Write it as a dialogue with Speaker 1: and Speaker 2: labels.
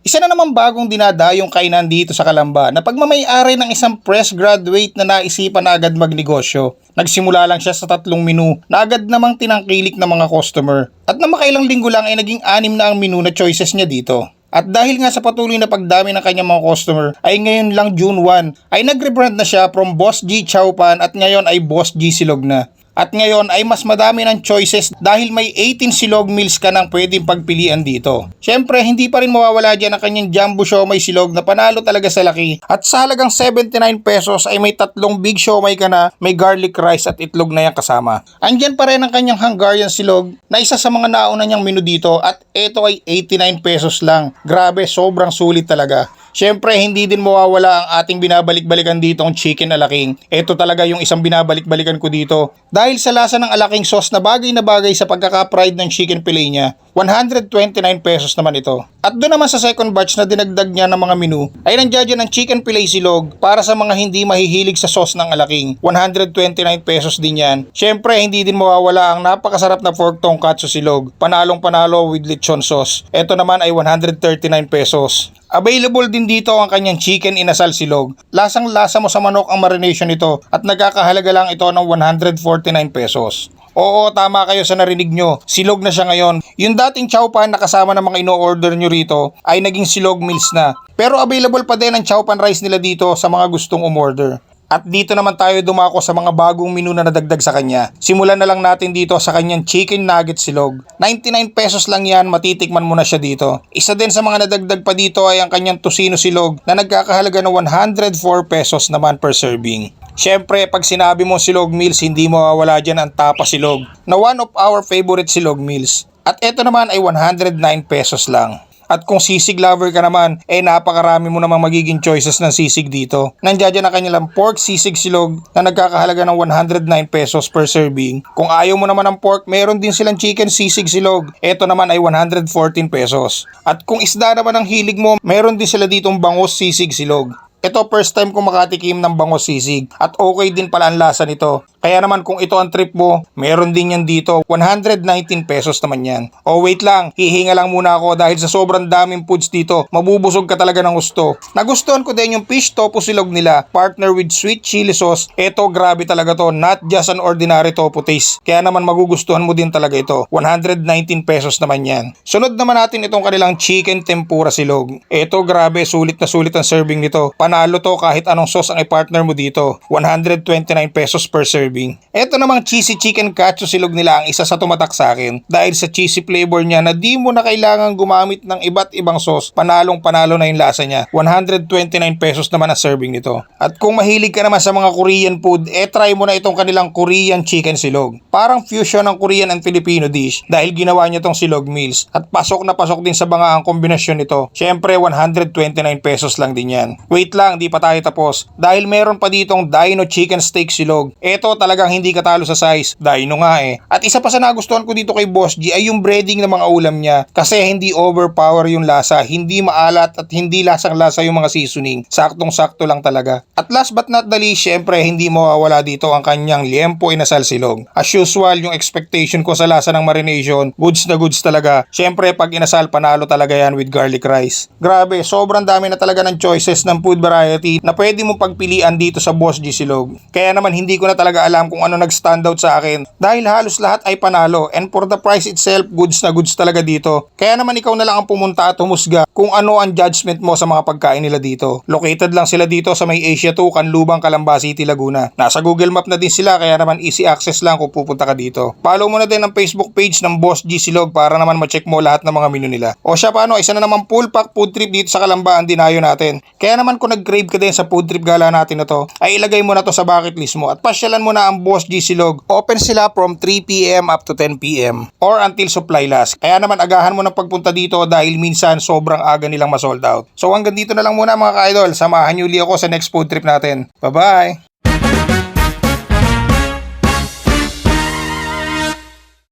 Speaker 1: Isa na naman bagong dinadayong kainan dito sa Calamba na pagmamay-ari ng isang fresh graduate na naisipan na agad magnegosyo. Nagsimula lang siya sa 3 menu na agad namang tinangkilik ng mga customer. At na makailang linggo lang ay naging 6 na ang menu na choices niya dito. At dahil nga sa patuloy na pagdami ng kanyang mga customer ay ngayon lang June 1 ay nag-rebrand na siya from Boss G Chowpan at ngayon ay Boss G Silog na. At ngayon ay mas madami ng choices dahil may 18 silog meals ka nang pwedeng pagpilian dito. Syempre hindi pa rin mawawala dyan ang kanyang jumbo siomai silog na panalo talaga sa laki. At sa halagang 79 pesos ay may 3 big siomai ka na, may garlic rice at itlog na yan kasama. Andyan pa rin ang kanyang Hungarian silog na isa sa mga nauna niyang menu dito at ito ay 89 pesos lang. Grabe, sobrang sulit talaga. Syempre, hindi din mawawala ang ating binabalik-balikan dito ang chicken alaking. Ito talaga yung isang binabalik-balikan ko dito. Dahil sa lasa ng alaking sauce na bagay sa pagkaka-fried ng chicken fillet niya, 129 pesos naman ito. At doon naman sa second batch na dinagdag niya ng mga menu, ay nandiyan ang chicken fillet silog para sa mga hindi mahihilig sa sauce ng alaking. 129 pesos din yan. Syempre, hindi din mawawala ang napakasarap na pork tonkatsu silog. Panalong panalo with lechon sauce. Ito naman ay 139 pesos. Available din dito ang kanyang chicken inasal silog. Lasang lasa mo sa manok ang marination nito at nagkakahalaga lang ito ng 149 pesos. Oo, tama kayo sa narinig nyo. Silog na siya ngayon. Yung dating chowpan na kasama ng mga ino-order nyo rito ay naging silog meals na. Pero available pa din ang chowpan rice nila dito sa mga gustong umorder. At dito naman tayo dumako sa mga bagong menu na nadagdag sa kanya. Simulan na lang natin dito sa kanyang chicken nugget silog. 99 pesos lang yan, matitikman mo na siya dito. Isa din sa mga nadagdag pa dito ay ang kanyang tocino silog na nagkakahalaga ng 104 pesos naman per serving. Syempre, pag sinabi mo silog meals, hindi mawawala dyan ang tapa silog na one of our favorite silog meals. At ito naman ay 109 pesos lang. At kung sisig lover ka naman, napakarami mo namang magiging choices ng sisig dito. Nandiyan ang kanilang pork sisig silog na nagkakahalaga ng 109 pesos per serving. Kung ayaw mo naman ng pork, meron din silang chicken sisig silog. Ito naman ay 114 pesos. At kung isda naman ang hilig mo, meron din sila ditong bangus sisig silog. Ito first time ko makatikim ng bangus sisig at okay din pala ang lasa nito. Kaya naman kung ito ang trip mo, meron din yan dito. 119 pesos naman yan. O wait lang, hihinga lang muna ako dahil sa sobrang daming foods dito, mabubusog ka talaga ng gusto. Nagustuhan ko din yung fish tofu silog nila, partner with sweet chili sauce. Ito grabe talaga to, not just an ordinary tofu taste. Kaya naman magugustuhan mo din talaga ito. 119 pesos naman yan. Sunod naman natin itong kanilang chicken tempura silog. Ito grabe, sulit na sulit ang serving nito. Panalo to kahit anong sauce ang i-partner mo dito. 129 pesos per serving. Ito namang cheesy chicken katsu silog nila ang isa sa tumatak sa akin dahil sa cheesy flavor niya na di mo na kailangan gumamit ng iba't ibang sauce. Panalong panalo na yung lasa niya. 129 pesos naman ang serving nito. At kung mahilig ka naman sa mga Korean food, try mo na itong kanilang Korean chicken silog. Parang fusion ng Korean and Filipino dish dahil ginawa niya tong silog meals. At pasok na pasok din sa mga ang kombinasyon nito. Syempre 129 pesos lang din yan. Wait lang, di pa tayo tapos. Dahil meron pa ditong Dino chicken steak silog. Ito talagang hindi katalo sa size. Dino nga eh. At isa pa sa nagustuhan ko dito kay Boss G ay yung breading ng mga ulam niya. Kasi hindi overpower yung lasa. Hindi maalat at hindi lasang-lasa yung mga seasoning. Saktong-sakto lang talaga. At last but not the least, syempre hindi mawawala dito ang kanyang liempo inasal silog. As usual, yung expectation ko sa lasa ng marination, goods na goods talaga. Syempre pag inasal, panalo talaga yan with garlic rice. Grabe, sobrang dami na talaga ng choices ng food variety na pwede mo pagpilian dito sa Boss G Silog. Kaya naman hindi ko na talaga alam kung ano nag-standout sa akin dahil halos lahat ay panalo and for the price itself, goods na goods talaga dito. Kaya naman ikaw na lang ang pumunta at humusga kung ano ang judgment mo sa mga pagkain nila dito. Located lang sila dito sa may Asia 2, Canlubang, Calamba City, Laguna. Nasa Google Map na din sila kaya naman easy access lang kung pupunta ka dito. Follow mo na din ang Facebook page ng Boss G Silog para naman ma-check mo lahat ng mga menu nila. O siya paano, isa na naman full pack food trip dito sa Calamba ang dinayo natin. Kaya naman kung nag-crave ka din sa food trip gala natin na to, ay ilagay mo na to sa bucket list mo at pasyalan mo na ang Boss G Silog. Open sila from 3 PM up to 10 PM or until supply last. Kaya naman agahan mo ng pagpunta dito dahil minsan sobrang aga nilang ma-sold out. So hanggang dito na lang muna mga ka-idol. Samahan niyo uli ako sa next food trip natin. Bye-bye!